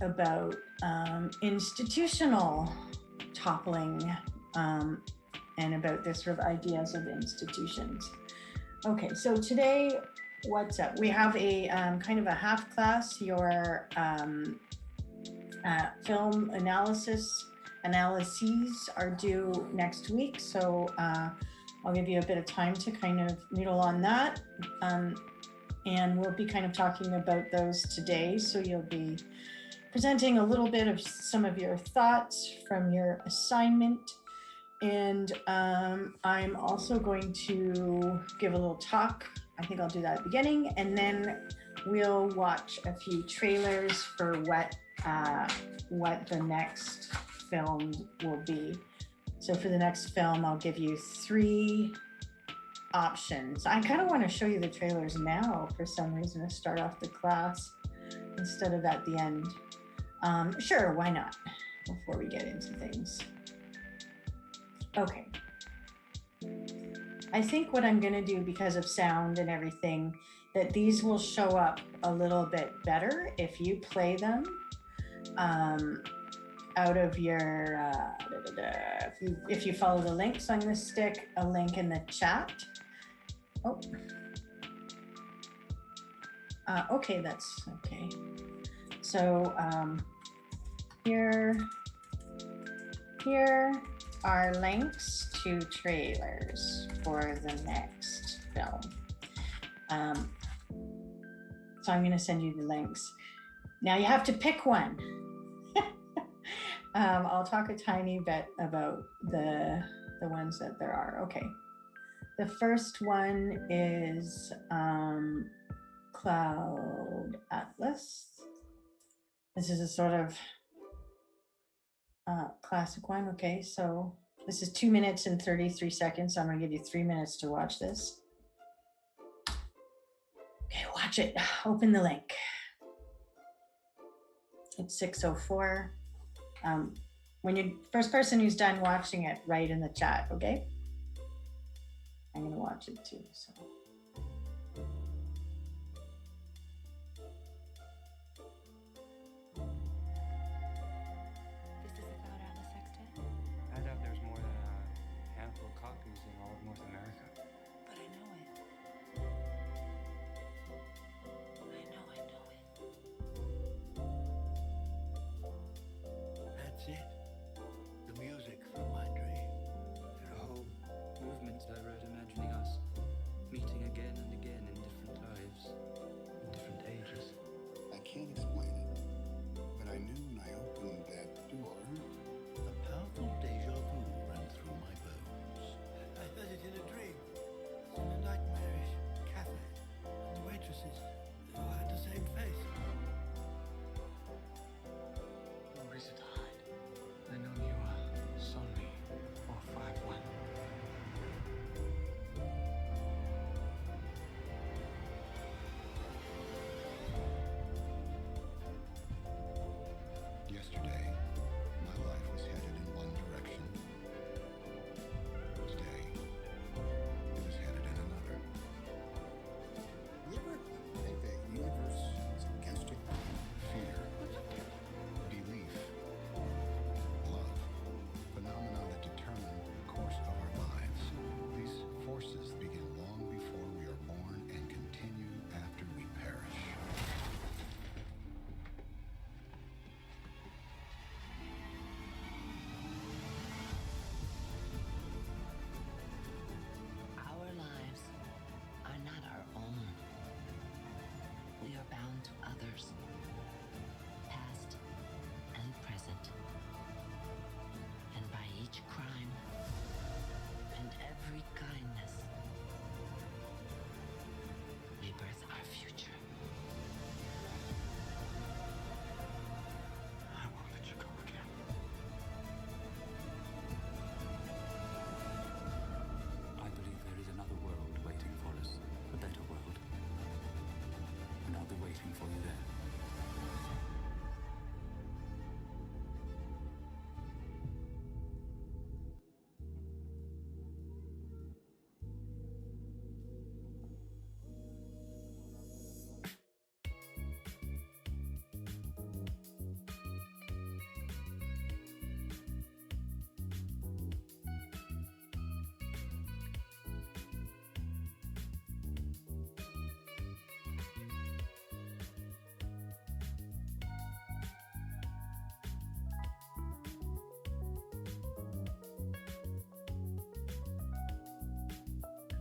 about institutional toppling and about this sort of ideas of institutions. Okay, so today, what's up? We have a kind of a half class, your film analyses are due next week. So I'll give you a bit of time to kind of noodle on that. And we'll be kind of talking about those today. So you'll be presenting a little bit of some of your thoughts from your assignment. And I'm also going to give a little talk. I think I'll do that at the beginning. And then we'll watch a few trailers for what the next film will be. So for the next film, I'll give you 3 options. I kind of want to show you the trailers now for some reason to start off the class instead of at the end. Sure, why not? Before we get into things. Okay. I think what I'm going to do, because of sound and everything, that these will show up a little bit better if you play them out of your, if you follow the link. So I'm going to stick a link in the chat. Oh. Okay, that's okay. So here are links to trailers for the next film. So I'm going to send you the links. Now you have to pick one. I'll talk a tiny bit about the ones that there are. Okay. The first one is Cloud Atlas. This is a sort of classic one. Okay, so this is 2 minutes and 33 seconds. So I'm gonna give you 3 minutes to watch this. Okay, watch it. Open the link. It's 6:04. When you're first person who's done watching it, write in the chat, okay? I'm gonna watch it too, so. This is the Cloud Atlas Sextet? I doubt there's more than a handful of copies in all of North America. But I know it. That's it. The music from my dream. There are whole movements I wrote imagining us meeting again and again in different lives, in different ages. I can't explain it, but I knew when I opened that door, a powerful deja vu ran through my bones. I heard it in a dream. It was in a nightmarish cafe. And the waitresses, they all had the same face. No reason to hide.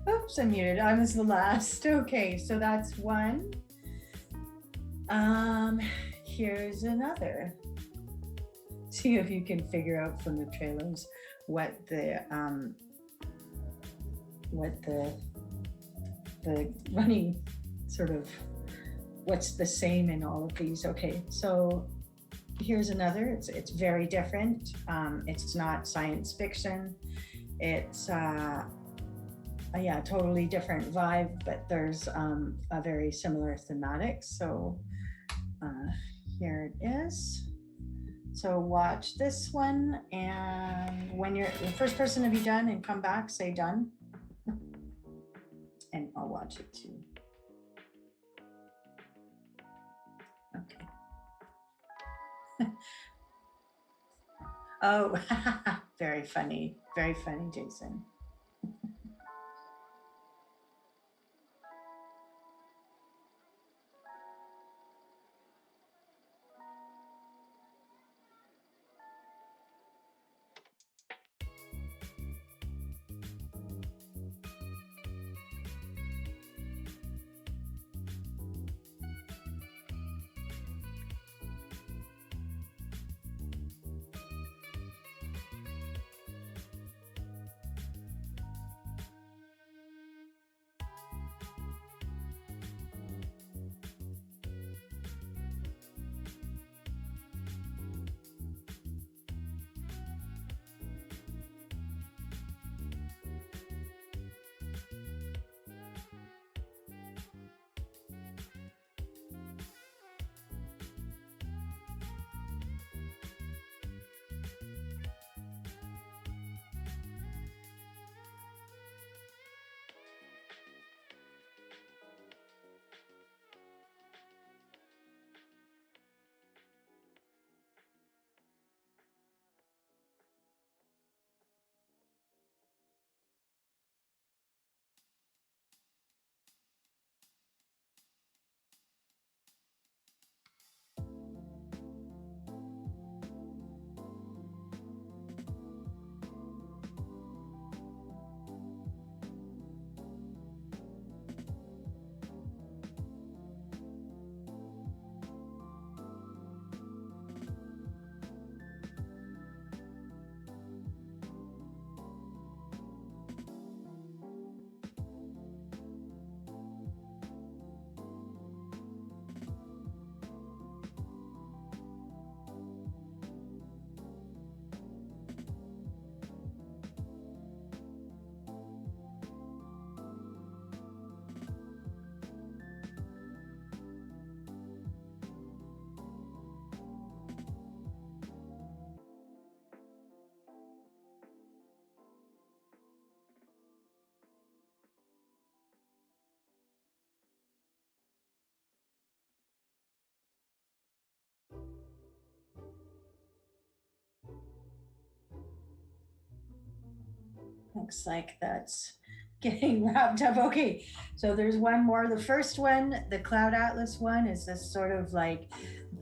Oops, I'm muted. I was the last. Okay, so that's one. Here's another. See if you can figure out from the trailers what the running sort of what's the same in all of these. Okay, so here's another. It's very different. It's not science fiction. It's yeah, totally different vibe, but there's a very similar thematic. So here it is. So watch this one, and when you're the first person to be done and come back, say done. And I'll watch it too. Okay. Oh, very funny, Jason. Looks like that's getting wrapped up. Okay, so there's one more. The first one, the Cloud Atlas one, is this sort of like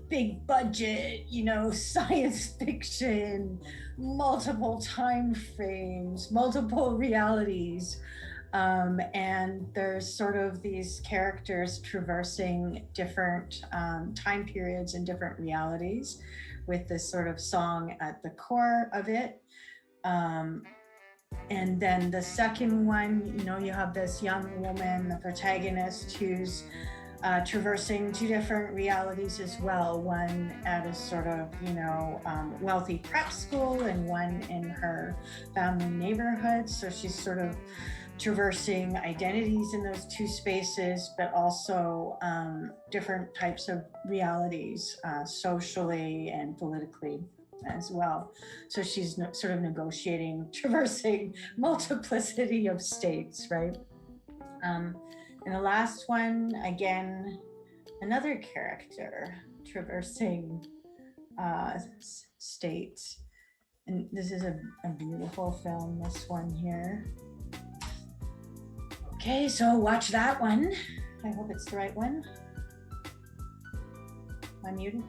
big budget, science fiction, multiple time frames, multiple realities. And there's sort of these characters traversing different time periods and different realities with this sort of song at the core of it. And then the second one, you have this young woman, the protagonist, who's traversing two different realities as well. One at a sort of, wealthy prep school, and one in her family neighborhood. So she's sort of traversing identities in those two spaces, but also different types of realities, socially and politically as well. So she's sort of negotiating, traversing multiplicity of states, right? And the last one, again, another character traversing states. And this is a beautiful film, this one here. Okay, so watch that one. I hope it's the right one. Am I muted?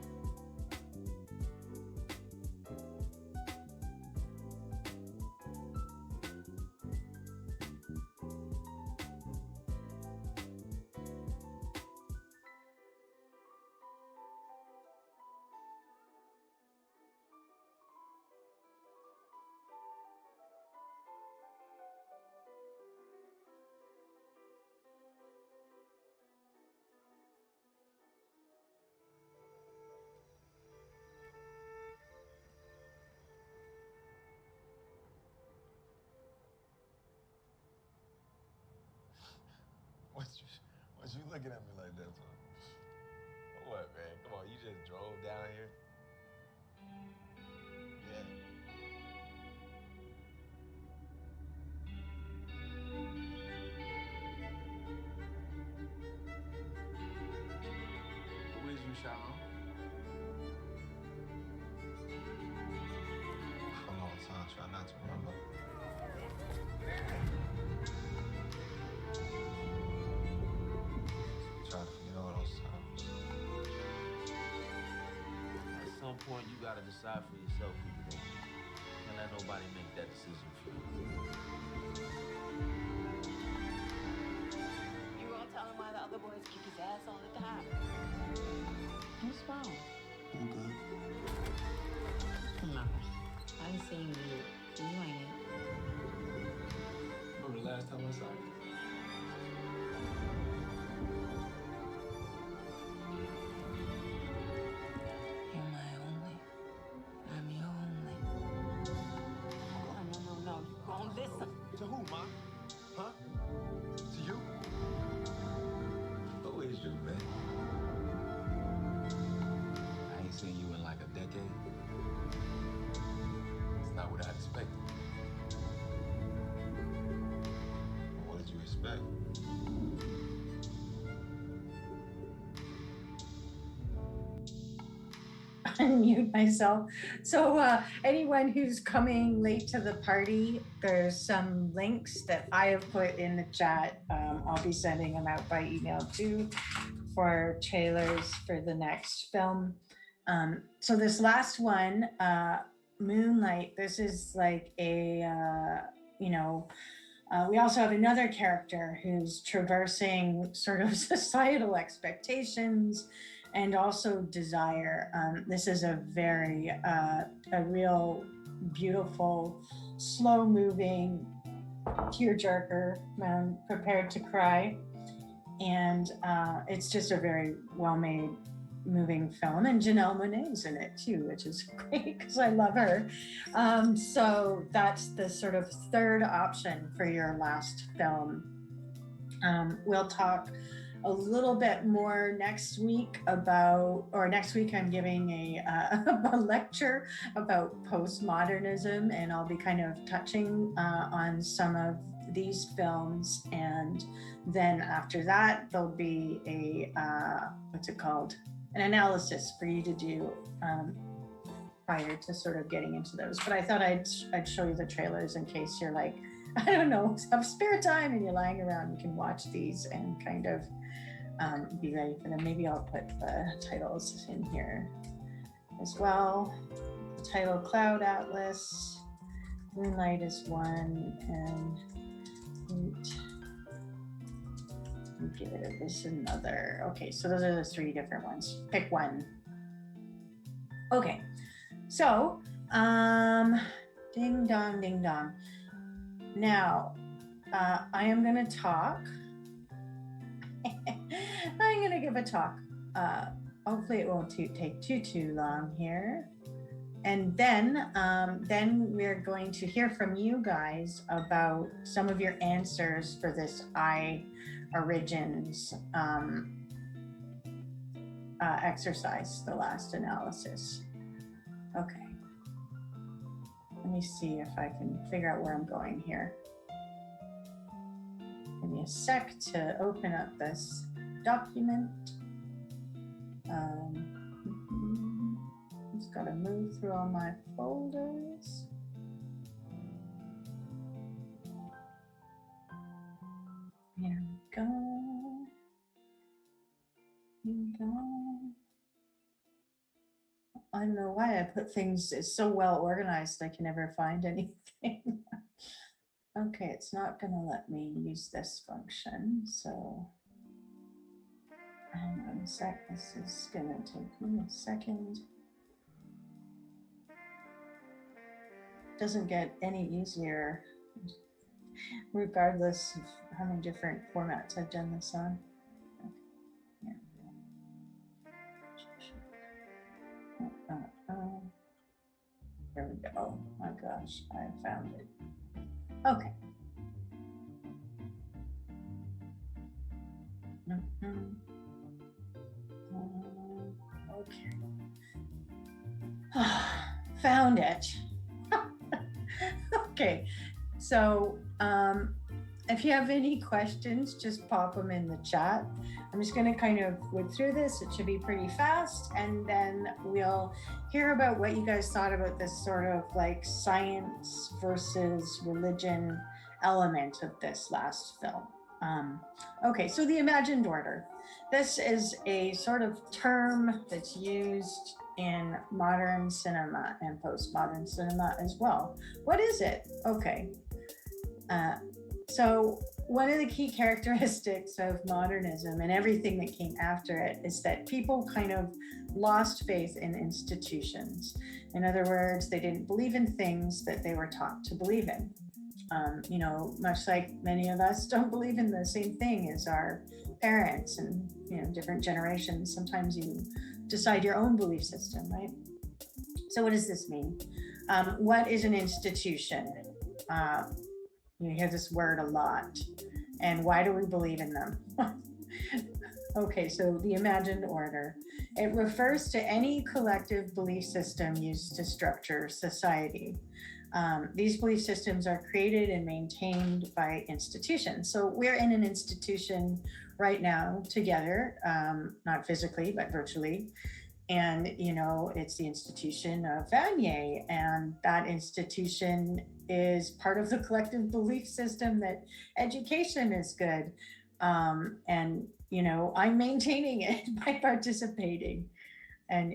looking at me like that, son? What, man? Come on, you just drove down here? Yeah. Who is you, Shalom? Hold on, son. Try not to remember. Try to forget all those times. At some point, you gotta decide for yourself who you're gonna be. Can't let nobody make that decision for you. You gonna tell him why the other boys kick his ass all the time? What's wrong? I'm good. Come on. I ain't seen you. You ain't it. Remember the last time I saw you? You're my only. I'm your only. No. You gonna listen. To who, Ma? Huh? To you? Who is you, man? I ain't seen you in like a decade. It's not what I expected. What did you expect? Unmute myself. So anyone who's coming late to the party, there's some links that I have put in the chat. I'll be sending them out by email too for trailers for the next film. So this last one, Moonlight, this is like a, we also have another character who's traversing sort of societal expectations and also desire. This is a very, a real beautiful, slow moving tearjerker, prepared to cry. And it's just a very well-made, moving film. And Janelle Monáe's in it too, which is great because I love her. So that's the sort of third option for your last film. We'll talk a little bit more next week next week I'm giving a lecture about postmodernism, and I'll be kind of touching on some of these films. And then after that, there'll be a, an analysis for you to do prior to sort of getting into those. But I thought I'd show you the trailers in case you're like, I don't know, have spare time and you're lying around, you can watch these and kind of be ready for them. Maybe I'll put the titles in here as well. The title, Cloud Atlas, Moonlight is one, and give it this another. Okay, so those are the three different ones. Pick one. Okay, so ding dong, ding dong. Now, I am going to talk. I'm going to give a talk. Hopefully it won't take too long here. And then we're going to hear from you guys about some of your answers for this iOrigins exercise, the last analysis. Okay. Let me see if I can figure out where I'm going here. Give me a sec to open up this document. Just gotta move through all my folders. Here we go. Here we go. I don't know why I put things, it's so well organized I can never find anything. Okay, it's not gonna let me use this function, so hang on a sec, this is gonna take me a second. Doesn't get any easier regardless of how many different formats I've done this on. Okay. There we go. Oh my gosh, I found it. Okay. found it. Okay, so if you have any questions, just pop them in the chat. I'm just going to kind of whip through this. It should be pretty fast, and then we'll hear about what you guys thought about this sort of like science versus religion element of this last film. Okay, so the imagined order. This is a sort of term that's used in modern cinema and postmodern cinema as well. What is it? Okay. So one of the key characteristics of modernism and everything that came after it is that people kind of lost faith in institutions. In other words, they didn't believe in things that they were taught to believe in. You know, much like many of us don't believe in the same thing as our parents and, you know, different generations. Sometimes you decide your own belief system, right? So what does this mean? What is an institution? You hear this word a lot. And why do we believe in them? Okay, so the imagined order. It refers to any collective belief system used to structure society. These belief systems are created and maintained by institutions. So we're in an institution right now together, not physically, but virtually. And, you know, it's the institution of Vanier, and that institution is part of the collective belief system that education is good. And, you know, I'm maintaining it by participating. And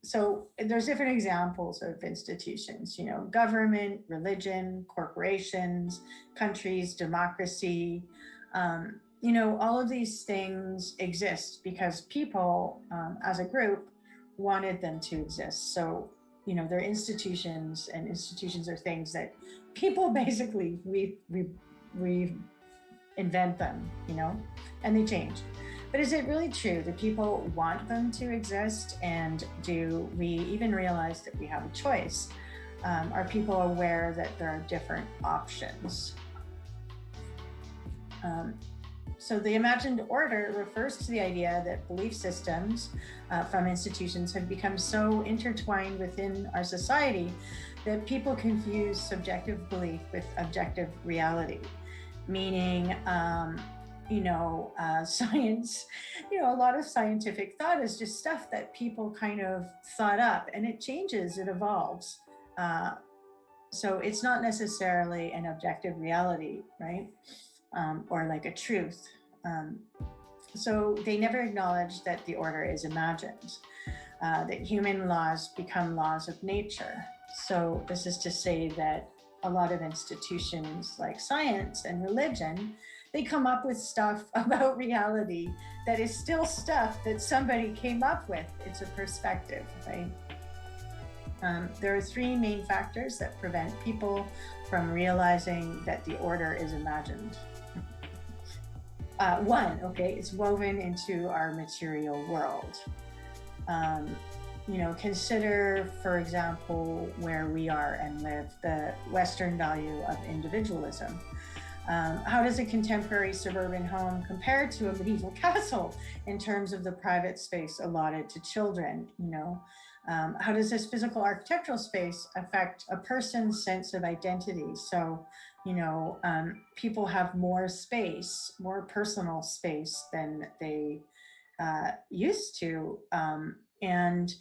so there's different examples of institutions, you know, government, religion, corporations, countries, democracy. You know, all of these things exist because people, as a group, wanted them to exist. So, you know, they're institutions, and institutions are things that people basically invent them, you know, and they change. But is it really true that people want them to exist? And do we even realize that we have a choice? Are people aware that there are different options? So the imagined order refers to the idea that belief systems from institutions have become so intertwined within our society that people confuse subjective belief with objective reality. Meaning, you know, science, you know, a lot of scientific thought is just stuff that people kind of thought up, and it changes, it evolves. So it's not necessarily an objective reality, right? Or like a truth. So they never acknowledge that the order is imagined, that human laws become laws of nature. So this is to say that a lot of institutions like science and religion, they come up with stuff about reality that is still stuff that somebody came up with. It's a perspective, right? There are three main factors that prevent people from realizing that the order is imagined. One, okay, it's woven into our material world. You know, consider, for example, where we are and live, the Western value of individualism. How does a contemporary suburban home compare to a medieval castle in terms of the private space allotted to children? You know, how does this physical architectural space affect a person's sense of identity? So, you know, people have more space, more personal space than they used to. And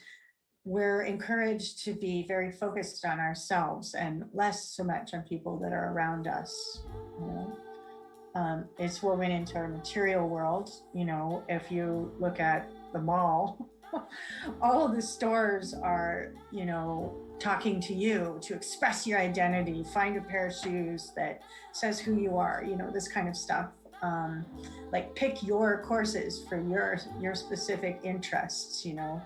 we're encouraged to be very focused on ourselves and less so much on people that are around us. You know, it's woven into our material world. You know, if you look at the mall, all of the stores are, you know, talking to you to express your identity, find a pair of shoes that says who you are, you know, this kind of stuff. Like pick your courses for your specific interests, you know.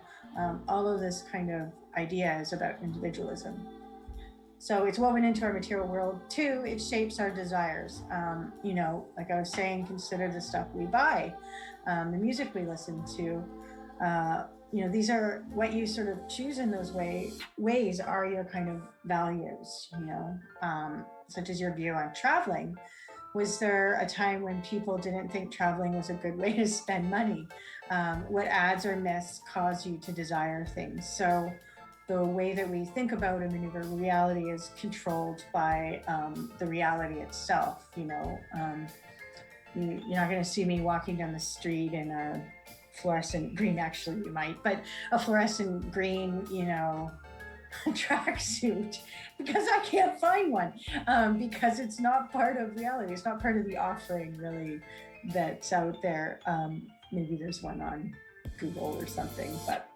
All of this kind of idea is about individualism. So it's woven into our material world. Two, it shapes our desires. You know, like I was saying, consider the stuff we buy, the music we listen to. You know, these are what you sort of choose in those ways are your kind of values, you know, such as your view on traveling. Was there a time when people didn't think traveling was a good way to spend money? What ads or myths cause you to desire things? So, the way that we think about and maneuver reality is controlled by the reality itself. You're not going to see me walking down the street in a fluorescent green, actually you might, but a fluorescent green, tracksuit, because I can't find one, because it's not part of reality. It's not part of the offering really that's out there. Maybe there's one on Google or something, but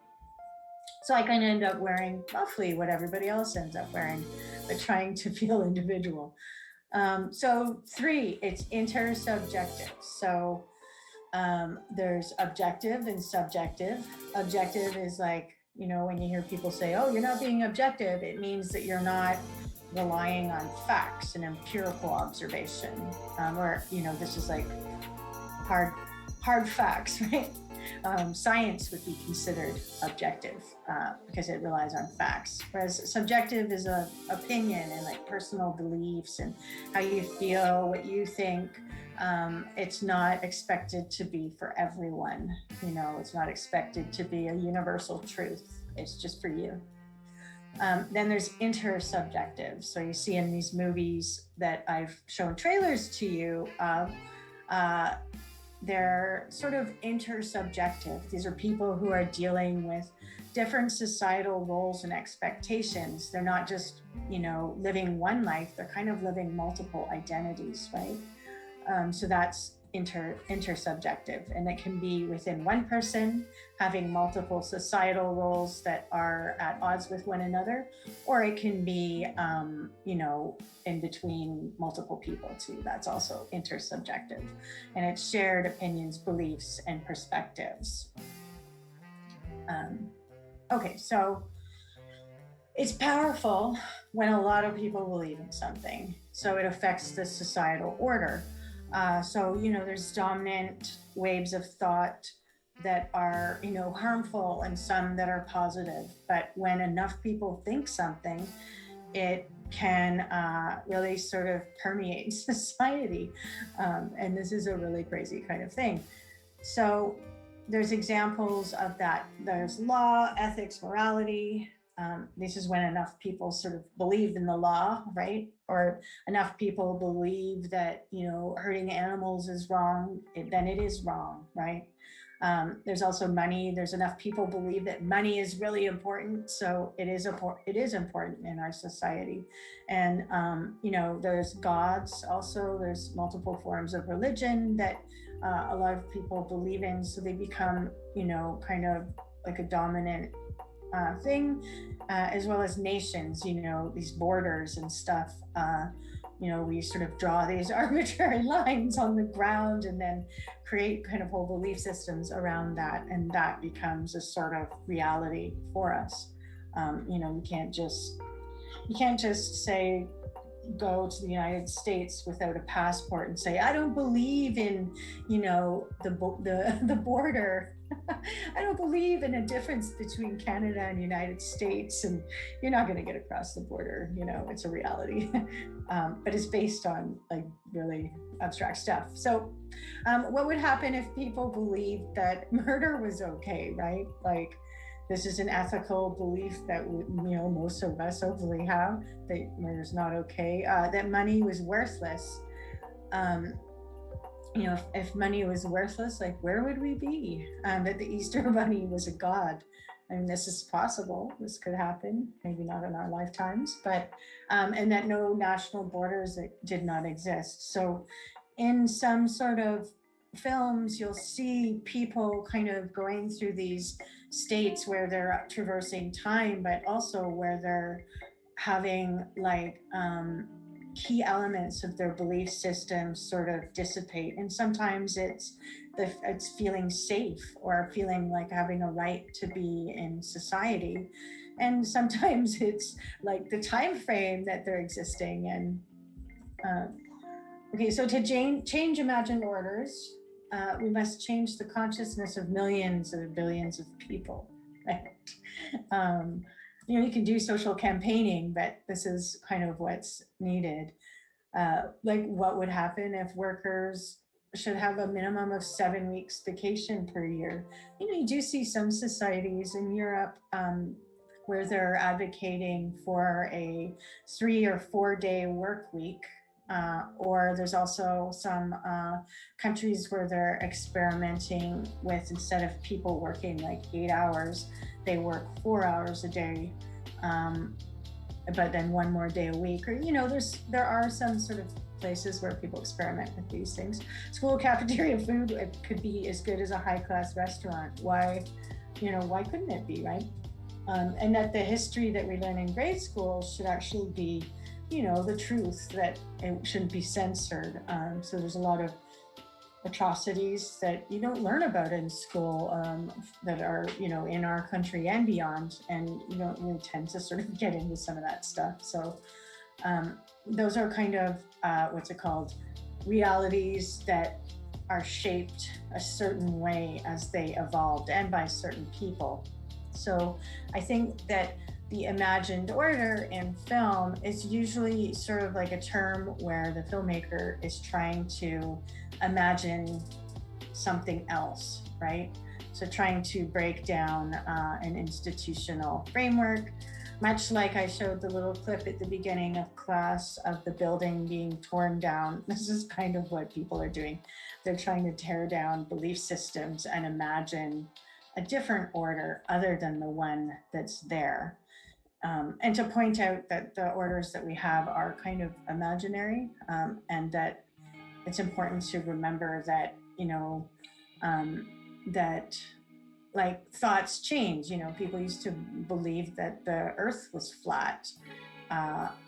so I kind of end up wearing roughly what everybody else ends up wearing, but trying to feel individual. So 3, it's intersubjective. So there's objective and subjective. Objective is like, when you hear people say, oh, you're not being objective, it means that you're not relying on facts and empirical observation, or, this is like hard facts, right? Science would be considered objective because it relies on facts, whereas subjective is a opinion and like personal beliefs and how you feel, what you think. It's not expected to be for everyone. It's not expected to be a universal truth. It's just for you. Then there's intersubjective. So you see in these movies that I've shown trailers to you of, they're sort of intersubjective. These are people who are dealing with different societal roles and expectations. They're not just, living one life, they're kind of living multiple identities, right? So that's intersubjective, and it can be within one person having multiple societal roles that are at odds with one another, or it can be, in between multiple people too. That's also intersubjective, and it's shared opinions, beliefs, and perspectives. Okay, so it's powerful when a lot of people believe in something, so it affects the societal order. So, there's dominant waves of thought that are, harmful and some that are positive. But when enough people think something, it can really sort of permeate society. And this is a really crazy kind of thing. So there's examples of that. There's law, ethics, morality. This is when enough people sort of believe in the law, right? Or enough people believe that, hurting animals is wrong, then it is wrong, right? There's also money. There's enough people believe that money is really important. So it is important in our society. And, there's gods also. There's multiple forms of religion that a lot of people believe in. So they become, kind of like a dominant thing, as well as nations, these borders and stuff. We sort of draw these arbitrary lines on the ground and then create kind of whole belief systems around that. And that becomes a sort of reality for us. You can't just say, go to the United States without a passport and say, I don't believe in, the border. I don't believe in a difference between Canada and the United States, and you're not going to get across the border. It's a reality, but it's based on like really abstract stuff. So what would happen if people believed that murder was okay, right? Like, this is an ethical belief that most of us hopefully have, that murder is not okay, that money was worthless. If money was worthless, like, where would we be? That the Easter Bunny was a god. I mean, this is possible. This could happen, maybe not in our lifetimes, but, and that no national borders did not exist. So in some sort of films, you'll see people kind of going through these states where they're traversing time, but also where they're having like, key elements of their belief system sort of dissipate. And sometimes it's feeling safe or feeling like having a right to be in society. And sometimes it's like the time frame that they're existing in. Okay, so to change imagined orders, we must change the consciousness of millions or billions of people, right? You can do social campaigning, but this is kind of what's needed. Like, what would happen if workers should have a minimum of 7 weeks vacation per year? You do see some societies in Europe where they're advocating for a 3 or 4 day work week. Or there's also some countries where they're experimenting with, instead of people working like 8 hours, they work 4 hours a day, but then 1 more day a week. Or, there are some sort of places where people experiment with these things. School cafeteria food, it could be as good as a high-class restaurant. Why couldn't it be, right? And that the history that we learn in grade school should actually be, the truth, that it shouldn't be censored. So there's a lot of atrocities that you don't learn about in school, that are, in our country and beyond. And you don't really tend to sort of get into some of that stuff. So those are kind of, realities that are shaped a certain way as they evolved, and by certain people. So I think that the imagined order in film is usually sort of like a term where the filmmaker is trying to imagine something else, right? So trying to break down an institutional framework, much like I showed the little clip at the beginning of class of the building being torn down. This is kind of what people are doing. They're trying to tear down belief systems and imagine a different order other than the one that's there. And to point out that the orders that we have are kind of imaginary, and that it's important to remember that, that like thoughts change. People used to believe that the earth was flat.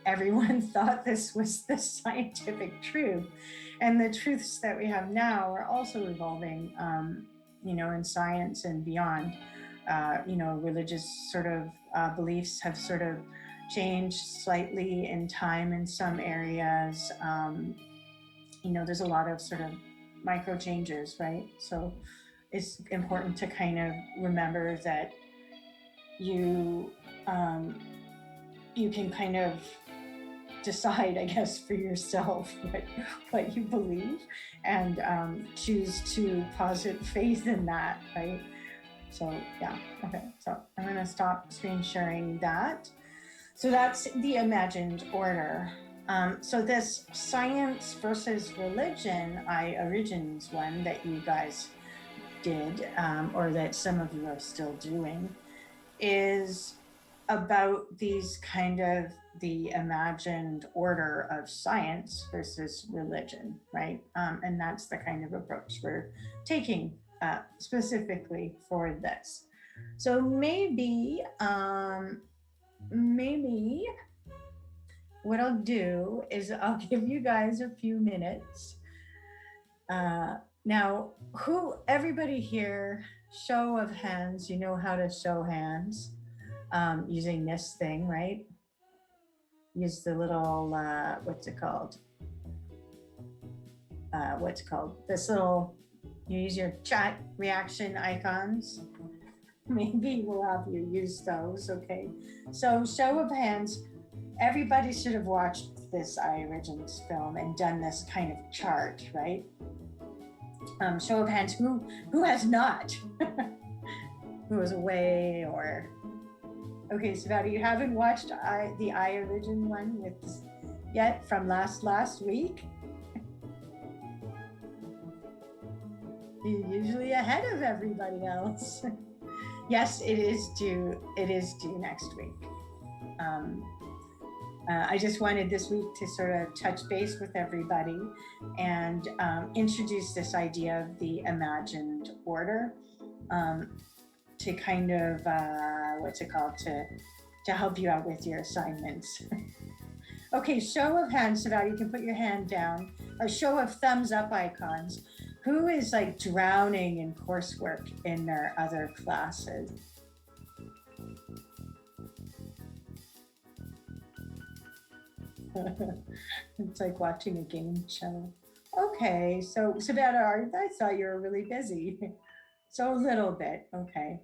Everyone thought this was the scientific truth. And the truths that we have now are also evolving, in science and beyond. Religious sort of beliefs have sort of changed slightly in time in some areas. There's a lot of sort of micro changes, right? So it's important to kind of remember that you can kind of decide, I guess, for yourself what you believe, and choose to posit faith in that, right? So yeah, okay, so I'm gonna stop screen sharing that. So that's the imagined order. So this science versus religion, origins one that you guys did, or that some of you are still doing, is about these kind of the imagined order of science versus religion, right? And that's the kind of approach we're taking specifically for this. So maybe what I'll do is I'll give you guys a few minutes. Now, everybody here, show of hands, you know how to show hands using this thing, right? Use the little, this little, you use your chat reaction icons. Maybe we'll have you use those, okay? So show of hands, everybody should have watched this iOrigins film and done this kind of chart, right? Show of hands, who has not? Who was away or... Okay, Savannah, you haven't watched the iOrigin one yet from last week? You're usually ahead of everybody else. Yes, it is due next week. I just wanted this week to sort of touch base with everybody and introduce this idea of the imagined order, to kind of, to help you out with your assignments. Okay, show of hands, Savannah, you can put your hand down, or show of thumbs up icons. Who is like drowning in coursework in their other classes? It's like watching a game show. Okay, so Savannah, I thought you were really busy. So a little bit, okay.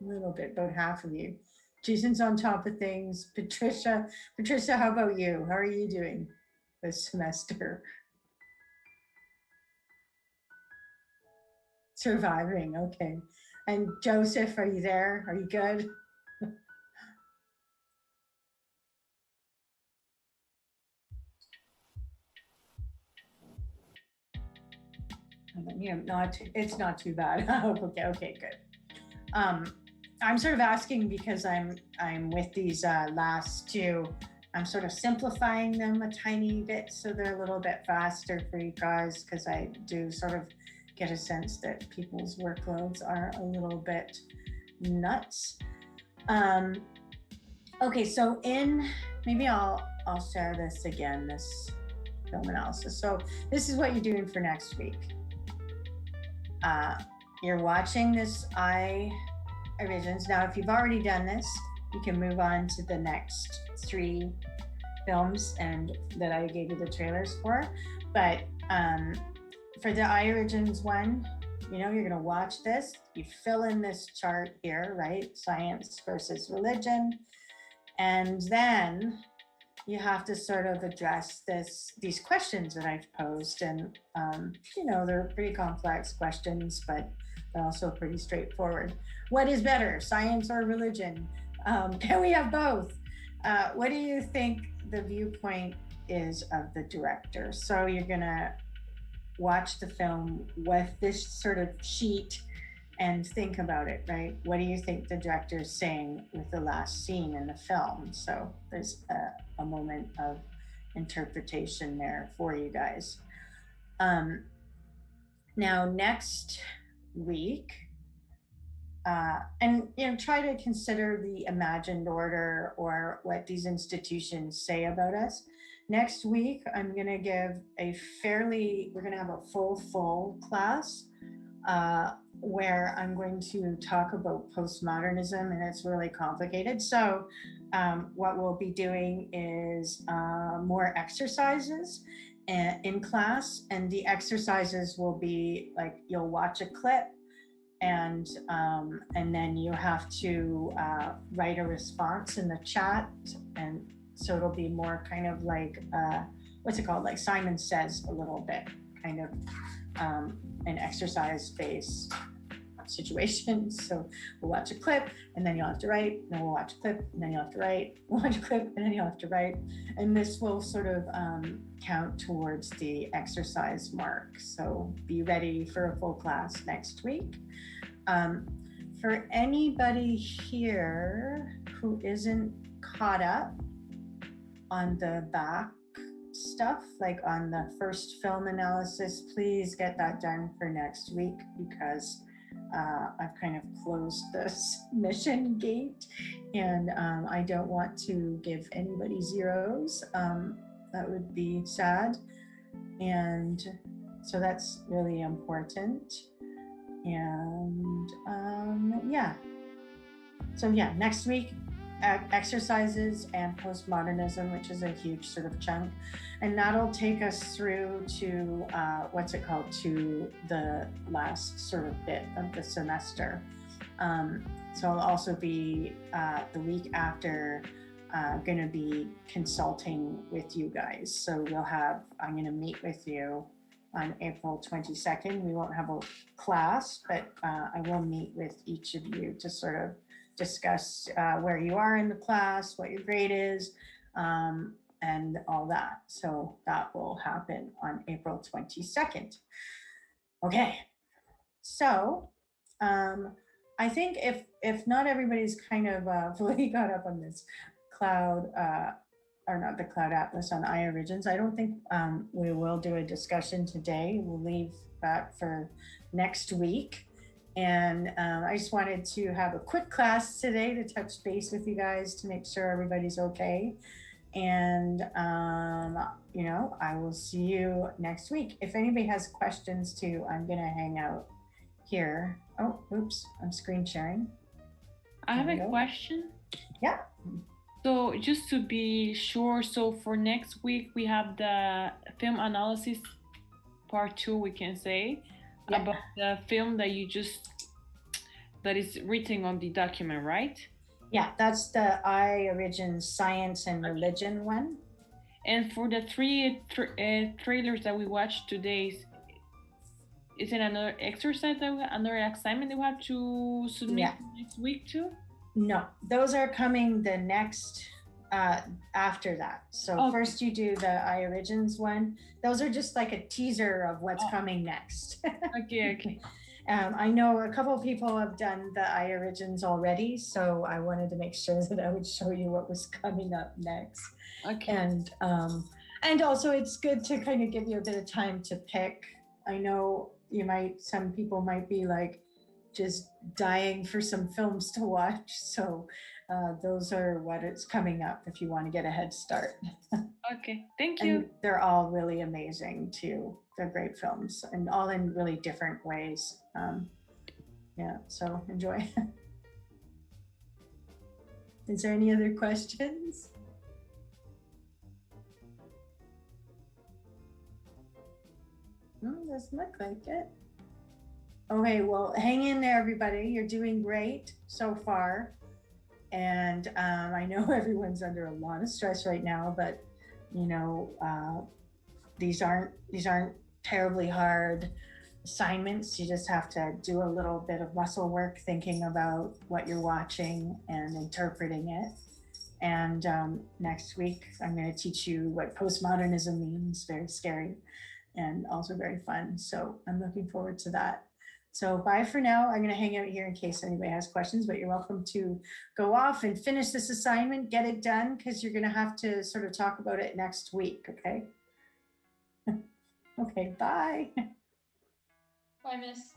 A little bit, about half of you. Jason's on top of things. Patricia, how about you? How are you doing this semester? Surviving, okay. And Joseph, are you there? Are you good? It's not too bad. Okay, good. I'm sort of asking because I'm with these last two. I'm sort of simplifying them a tiny bit so they're a little bit faster for you guys, because I do sort of get a sense that people's workloads are a little bit nuts. Okay, so maybe I'll share this again, this film analysis. So this is what you're doing for next week. You're watching this iOriginals. Now, if you've already done this, you can move on to the next 3 films and that I gave you the trailers for. But for the iOriginals one, you're gonna watch this. You fill in this chart here, right? Science versus religion. And then you have to sort of address these questions that I've posed. And, they're pretty complex questions, but they're also pretty straightforward. What is better, science or religion? Can we have both? What do you think the viewpoint is of the director? So you're gonna watch the film with this sort of sheet and think about it, right? What do you think the director is saying with the last scene in the film? So there's a moment of interpretation there for you guys. Now, next week, and try to consider the imagined order or what these institutions say about us. Next week, I'm gonna give we're gonna have a full class where I'm going to talk about postmodernism, and it's really complicated. So what we'll be doing is more exercises in class, and the exercises will be like, you'll watch a clip, and then you have to write a response in the chat, and so it'll be more kind of like what's it called, like Simon Says a little bit, kind of an exercise-based situation. So we'll watch a clip, and then you'll have to write, and then we'll watch a clip, and then you'll have to write, watch a clip, and then you'll have to write, and this will sort of count towards the exercise mark. So be ready for a full class next week. For anybody here who isn't caught up on the back stuff, like on the first film analysis, please get that done for next week, because I've kind of closed the submission gate, and I don't want to give anybody zeros. That would be sad. And so that's really important. And next week, exercises and postmodernism, which is a huge sort of chunk, and that'll take us through to to the last sort of bit of the semester. So I'll also be the week after going to be consulting with you guys. So I'm going to meet with you on April 22nd. We won't have a class, but I will meet with each of you to sort of discuss where you are in the class, what your grade is, and all that. So that will happen on April 22nd. Okay, so I think if not everybody's kind of fully got up on this cloud, or not the Cloud Atlas on iOriginals, I don't think we will do a discussion today. We'll leave that for next week. And I just wanted to have a quick class today to touch base with you guys to make sure everybody's okay. And, I will see you next week. If anybody has questions too, I'm going to hang out here. Oh, oops, I'm screen sharing. I have a question. Yeah. So just to be sure, so for next week, we have the film analysis part 2, we can say, about the film that is written on the document, right? Yeah, that's the iOriginals Science and Religion one. And for the 3 trailers that we watched today, is it another exercise that another assignment that we have to submit Yeah. next week too? No, those are coming the next after that. So Okay. first you do the iOrigins one. Those are just like a teaser of what's Oh. coming next. Okay. I know a couple of people have done the iOrigins already, so I wanted to make sure that I would show you what was coming up next. Okay. And also it's good to kind of give you a bit of time to pick. I know some people might be like just dying for some films to watch. So those are what it's coming up if you want to get a head start. Okay. Thank you. And they're all really amazing too. They're great films and all in really different ways. Yeah, so enjoy. Is there any other questions? Doesn't look like it. Okay, well, hang in there, everybody. You're doing great so far. And I know everyone's under a lot of stress right now, but you know, these aren't terribly hard assignments. You just have to do a little bit of muscle work thinking about what you're watching and interpreting it. And next week, I'm going to teach you what postmodernism means. Very scary and also very fun. So I'm looking forward to that. So bye for now. I'm going to hang out here in case anybody has questions, but you're welcome to go off and finish this assignment, get it done, because you're going to have to sort of talk about it next week. Okay. Okay. Bye. Bye, Miss.